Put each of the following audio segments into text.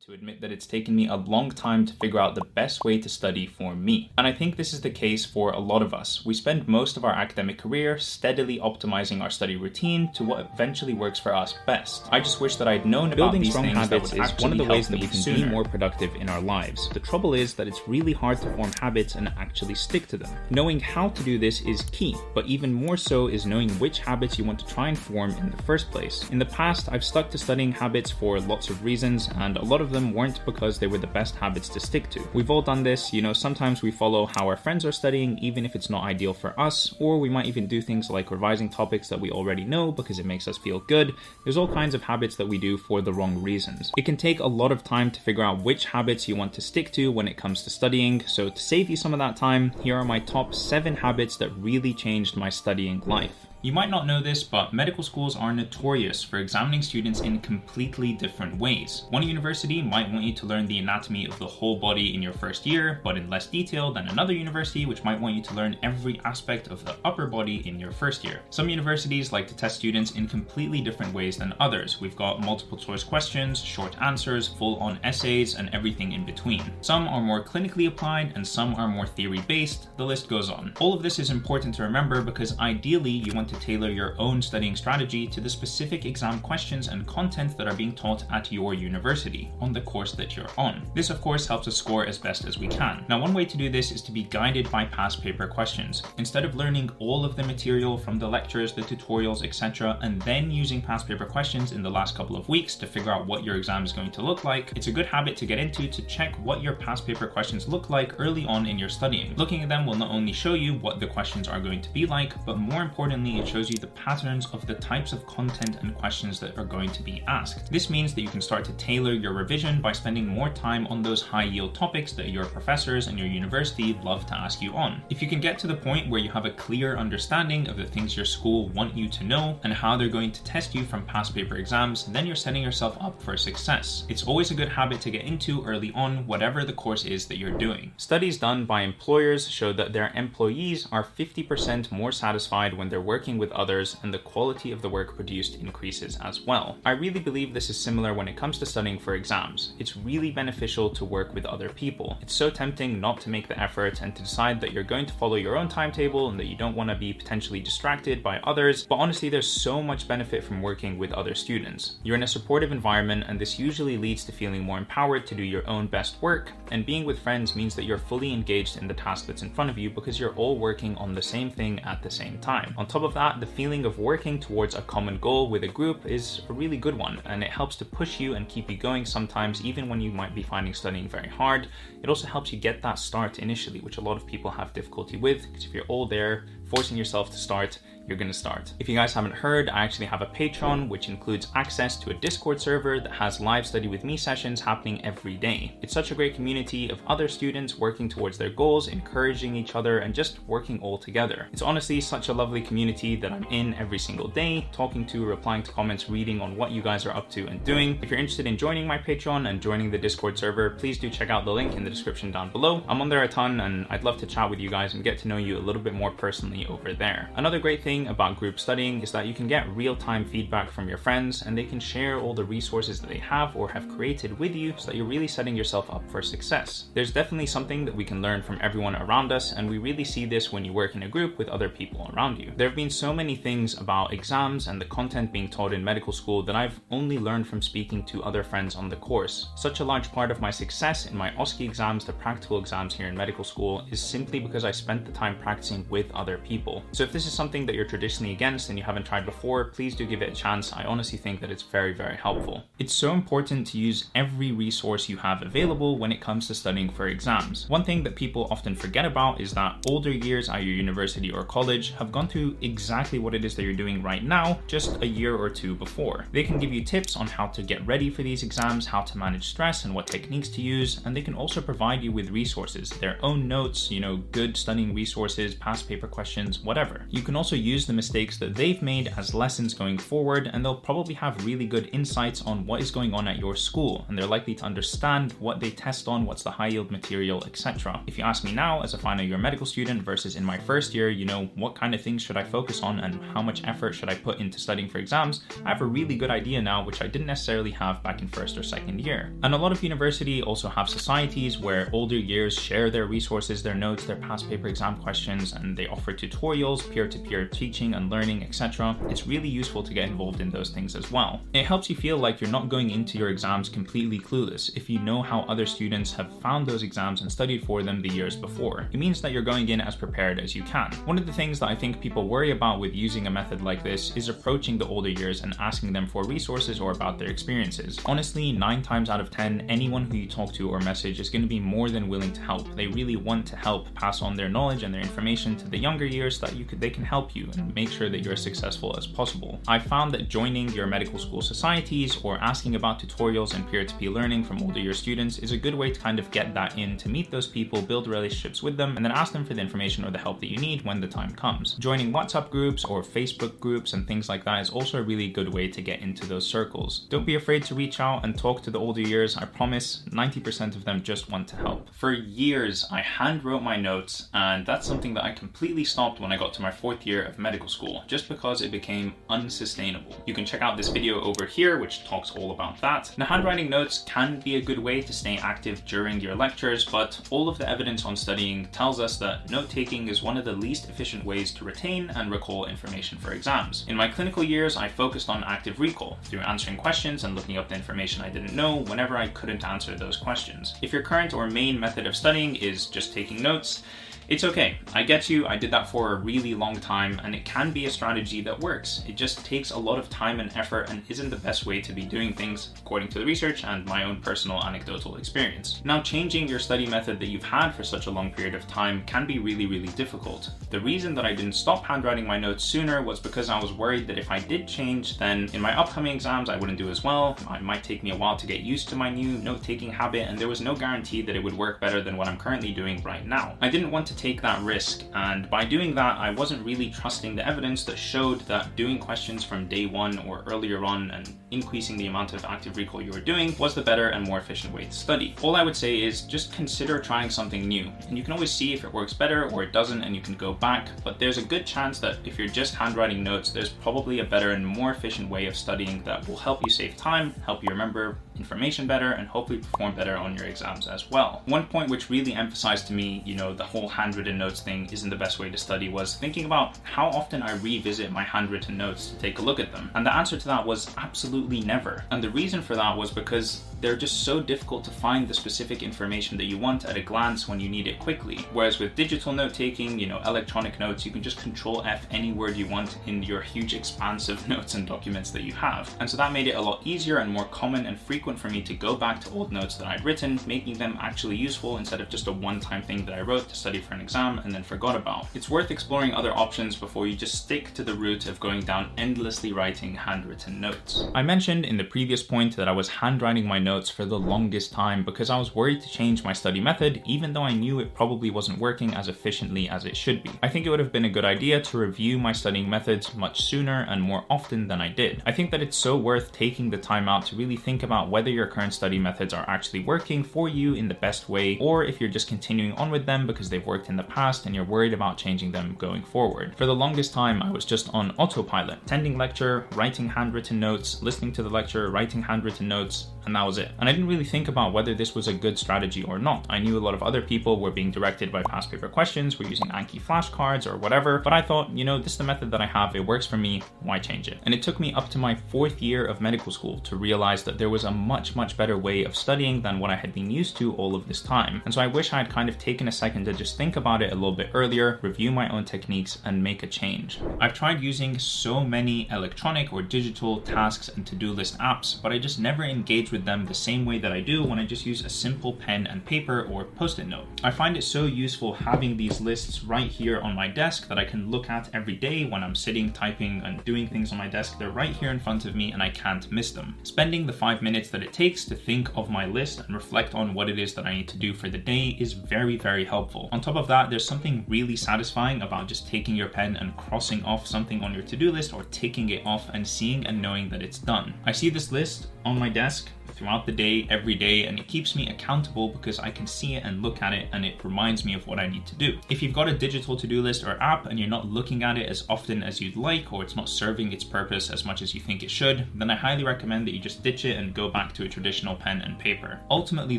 to admit that it's taken me a long time to figure out the best way to study for me. And I think this is the case for a lot of us. We spend most of our academic career steadily optimizing our study routine to what eventually works for us best. I just wish that I'd known about these things. Habits is one of the ways that we can be more productive in our lives. The trouble is that it's really hard to form habits and actually stick to them. Knowing how to do this is key, but even more so is knowing which habits you want to try and form in the first place. In the past, I've stuck to studying habits for lots of reasons, and a lot of them weren't because they were the best habits to stick to. We've all done this, sometimes we follow how our friends are studying even if it's not ideal for us, or we might even do things like revising topics that we already know because it makes us feel good. There's all kinds of habits that we do for the wrong reasons. It can take a lot of time to figure out which habits you want to stick to when it comes to studying, so to save you some of that time, here are my top 7 habits that really changed my studying life. You might not know this, but medical schools are notorious for examining students in completely different ways. One university might want you to learn the anatomy of the whole body in your first year, but in less detail than another university which might want you to learn every aspect of the upper body in your first year. Some universities like to test students in completely different ways than others. We've got multiple choice questions, short answers, full-on essays, and everything in between. Some are more clinically applied and some are more theory-based. The list goes on. All of this is important to remember because ideally you want to tailor your own studying strategy to the specific exam questions and content that are being taught at your university on the course that you're on. This of course helps us score as best as we can. Now, one way to do this is to be guided by past paper questions. Instead of learning all of the material from the lectures, the tutorials, etc., and then using past paper questions in the last couple of weeks to figure out what your exam is going to look like, it's a good habit to get into to check what your past paper questions look like early on in your studying. Looking at them will not only show you what the questions are going to be like, but more importantly, it shows you the patterns of the types of content and questions that are going to be asked. This means that you can start to tailor your revision by spending more time on those high-yield topics that your professors and your university love to ask you on. If you can get to the point where you have a clear understanding of the things your school want you to know and how they're going to test you from past paper exams, then you're setting yourself up for success. It's always a good habit to get into early on, whatever the course is that you're doing. Studies done by employers show that their employees are 50% more satisfied when they're working with others, and the quality of the work produced increases as well. I really believe this is similar when it comes to studying for exams. It's really beneficial to work with other people. It's so tempting not to make the effort and to decide that you're going to follow your own timetable and that you don't want to be potentially distracted by others, but honestly there's so much benefit from working with other students. You're in a supportive environment and this usually leads to feeling more empowered to do your own best work, and being with friends means that you're fully engaged in the task that's in front of you because you're all working on the same thing at the same time. On top of that, the feeling of working towards a common goal with a group is a really good one, and it helps to push you and keep you going sometimes even when you might be finding studying very hard. It also helps you get that start initially, which a lot of people have difficulty with, because if you're all there forcing yourself to start, you're going to start. If you guys haven't heard, I actually have a Patreon, which includes access to a Discord server that has live study with me sessions happening every day. It's such a great community of other students working towards their goals, encouraging each other, and just working all together. It's honestly such a lovely community that I'm in every single day, talking to, replying to comments, reading on what you guys are up to and doing. If you're interested in joining my Patreon and joining the Discord server, please do check out the link in the description down below. I'm on there a ton and I'd love to chat with you guys and get to know you a little bit more personally over there. Another great thing about group studying is that you can get real-time feedback from your friends and they can share all the resources that they have or have created with you so that you're really setting yourself up for success. There's definitely something that we can learn from everyone around us, and we really see this when you work in a group with other people around you. There have been so many things about exams and the content being taught in medical school that I've only learned from speaking to other friends on the course. Such a large part of my success in my OSCE exams, the practical exams here in medical school, is simply because I spent the time practicing with other people. So if this is something that you're traditionally against and you haven't tried before, please do give it a chance. I honestly think that it's very, very helpful. It's so important to use every resource you have available when it comes to studying for exams. One thing that people often forget about is that older years at your university or college have gone through exactly what it is that you're doing right now, just a year or two before. They can give you tips on how to get ready for these exams, how to manage stress and what techniques to use, and they can also provide you with resources, their own notes, good studying resources, past paper questions, whatever. You can also use use the mistakes that they've made as lessons going forward, and they'll probably have really good insights on what is going on at your school, and they're likely to understand what they test on, what's the high yield material, etc. If you ask me now as a final year medical student versus in my first year, what kind of things should I focus on and how much effort should I put into studying for exams, I have a really good idea now, which I didn't necessarily have back in first or second year. And a lot of universities also have societies where older years share their resources, their notes, their past paper exam questions, and they offer tutorials, peer-to-peer teaching and learning, etc. It's really useful to get involved in those things as well. It helps you feel like you're not going into your exams completely clueless if you know how other students have found those exams and studied for them the years before. It means that you're going in as prepared as you can. One of the things that I think people worry about with using a method like this is approaching the older years and asking them for resources or about their experiences. Honestly, 9 times out of 10, anyone who you talk to or message is going to be more than willing to help. They really want to help pass on their knowledge and their information to the younger years that they can help you and make sure that you're as successful as possible. I found that joining your medical school societies or asking about tutorials and peer-to-peer learning from older year students is a good way to kind of get that in, to meet those people, build relationships with them, and then ask them for the information or the help that you need when the time comes. Joining WhatsApp groups or Facebook groups and things like that is also a really good way to get into those circles. Don't be afraid to reach out and talk to the older years. I promise 90% of them just want to help. For years, I hand wrote my notes, and that's something that I completely stopped when I got to my 4th year of medical school, just because it became unsustainable. You can check out this video over here, which talks all about that. Now, handwriting notes can be a good way to stay active during your lectures, but all of the evidence on studying tells us that note-taking is one of the least efficient ways to retain and recall information for exams. In my clinical years, I focused on active recall through answering questions and looking up the information I didn't know whenever I couldn't answer those questions. If your current or main method of studying is just taking notes, it's okay. I get you. I did that for a really long time, and it can be a strategy that works. It just takes a lot of time and effort and isn't the best way to be doing things, according to the research and my own personal anecdotal experience. Now, changing your study method that you've had for such a long period of time can be really, really difficult. The reason that I didn't stop handwriting my notes sooner was because I was worried that if I did change, then in my upcoming exams, I wouldn't do as well. It might take me a while to get used to my new note-taking habit, and there was no guarantee that it would work better than what I'm currently doing right now. I didn't want to take that risk, and by doing that, I wasn't really trusting the evidence that showed that doing questions from day 1 or earlier on and increasing the amount of active recall you were doing was the better and more efficient way to study. All I would say is just consider trying something new, and you can always see if it works better or it doesn't, and you can go back, but there's a good chance that if you're just handwriting notes, there's probably a better and more efficient way of studying that will help you save time, help you remember information better, and hopefully perform better on your exams as well. One point which really emphasized to me, the whole handwritten notes thing isn't the best way to study, was thinking about how often I revisit my handwritten notes to take a look at them. And the answer to that was absolutely never. And the reason for that was because they're just so difficult to find the specific information that you want at a glance when you need it quickly. Whereas with digital note-taking, electronic notes, you can just Control F any word you want in your huge expanse of notes and documents that you have. And so that made it a lot easier and more common and frequent for me to go back to old notes that I'd written, making them actually useful instead of just a one-time thing that I wrote to study for an exam and then forgot about. It's worth exploring other options before you just stick to the route of going down endlessly writing handwritten notes. I mentioned in the previous point that I was handwriting my notes for the longest time because I was worried to change my study method, even though I knew it probably wasn't working as efficiently as it should be. I think it would have been a good idea to review my studying methods much sooner and more often than I did. I think that it's so worth taking the time out to really think about whether your current study methods are actually working for you in the best way, or if you're just continuing on with them because they've worked in the past and you're worried about changing them going forward. For the longest time, I was just on autopilot, attending lecture, writing handwritten notes, listening to the lecture, writing handwritten notes, and that was it. And I didn't really think about whether this was a good strategy or not. I knew a lot of other people were being directed by past paper questions, were using Anki flashcards or whatever, but I thought, this is the method that I have, it works for me, why change it? And it took me up to my 4th year of medical school to realize that there was a much better way of studying than what I had been used to all of this time. And so I wish I had kind of taken a second to just think about it a little bit earlier, review my own techniques, and make a change. I've tried using so many electronic or digital tasks and to-do list apps, but I just never engaged with them the same way that I do when I just use a simple pen and paper or post-it note. I find it so useful having these lists right here on my desk that I can look at every day when I'm sitting, typing, and doing things on my desk. They're right here in front of me and I can't miss them. Spending the 5 minutes that it takes to think of my list and reflect on what it is that I need to do for the day is very, very helpful. On top of that, there's something really satisfying about just taking your pen and crossing off something on your to-do list or ticking it off and seeing and knowing that it's done. I see this list on my desk throughout the day, every day, and it keeps me accountable because I can see it and look at it and it reminds me of what I need to do. If you've got a digital to-do list or app and you're not looking at it as often as you'd like, or it's not serving its purpose as much as you think it should, then I highly recommend that you just ditch it and go back to a traditional pen and paper. Ultimately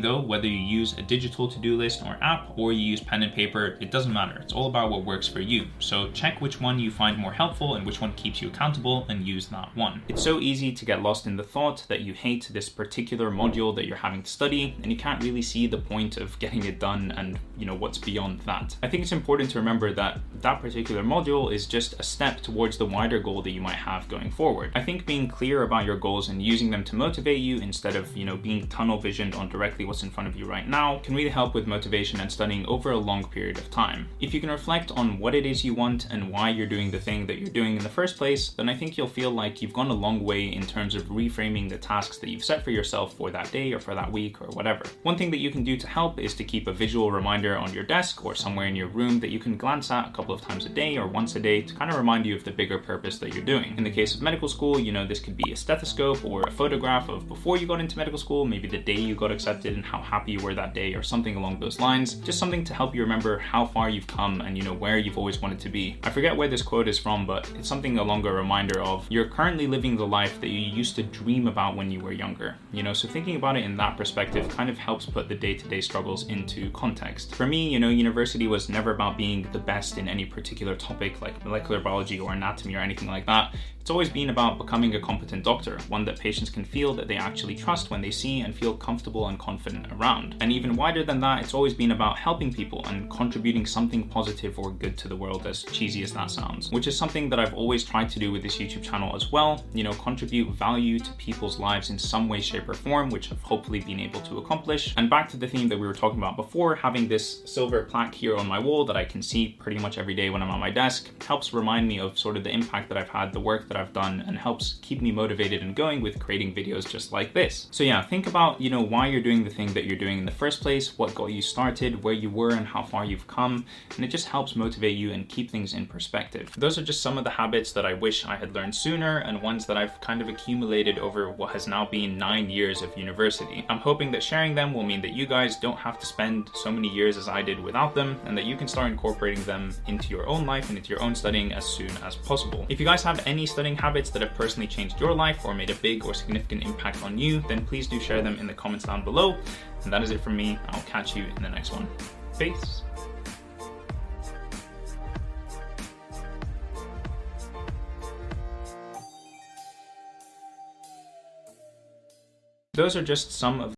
though, whether you use a digital to-do list or app or you use pen and paper, it doesn't matter. It's all about what works for you. So check which one you find more helpful and which one keeps you accountable and use that one. It's so easy to get lost in the thought that you hate this particular module that you're having to study and you can't really see the point of getting it done and what's beyond that. I think it's important to remember that that particular module is just a step towards the wider goal that you might have going forward. I think being clear about your goals and using them to motivate you instead of being tunnel visioned on directly what's in front of you right now can really help with motivation and studying over a long period of time. If you can reflect on what it is you want and why you're doing the thing that you're doing in the first place, then I think you'll feel like you've gone a long way in terms of reframing the tasks that you've set for yourself for that day or for that week or whatever. One thing that you can do to help is to keep a visual reminder on your desk or somewhere in your room that you can glance at a couple of times a day or once a day to kind of remind you of the bigger purpose that you're doing. In the case of medical school, this could be a stethoscope or a photograph of before you got into medical school, maybe the day you got accepted and how happy you were that day or something along those lines. Just something to help you remember how far you've come and where you've always wanted to be. I forget where this quote is from, but it's something along a reminder of you're currently living the life that you used to dream about when you were younger. So thinking about it in that perspective kind of helps put the day-to-day struggles into context. For me, university was never about being the best in any particular topic like molecular biology or anatomy or anything like that. It's always been about becoming a competent doctor, one that patients can feel that they actually trust when they see and feel comfortable and confident around. And even wider than that, it's always been about helping people and contributing something positive or good to the world, as cheesy as that sounds, which is something that I've always tried to do with this YouTube channel as well. Contribute value to people's lives in some way, shape, or form, which I've hopefully been able to accomplish. And back to the theme that we were talking about before, having this silver plaque here on my wall that I can see pretty much every day when I'm at my desk helps remind me of sort of the impact that I've had, the work that I've done, and helps keep me motivated and going with creating videos just like this. So yeah, think about, why you're doing the thing that you're doing in the first place, what got you started, where you were and how far you've come, and it just helps motivate you and keep things in perspective. Those are just some of the habits that I wish I had learned sooner and ones that I've kind of accumulated over what has now been 9 years of university. I'm hoping that sharing them will mean that you guys don't have to spend so many years as I did without them, and that you can start incorporating them into your own life and into your own studying as soon as possible. If you guys have any studying habits that have personally changed your life or made a big or significant impact on you, then please do share them in the comments down below. And that is it from me. I'll catch you in the next one. Peace. Those are just some of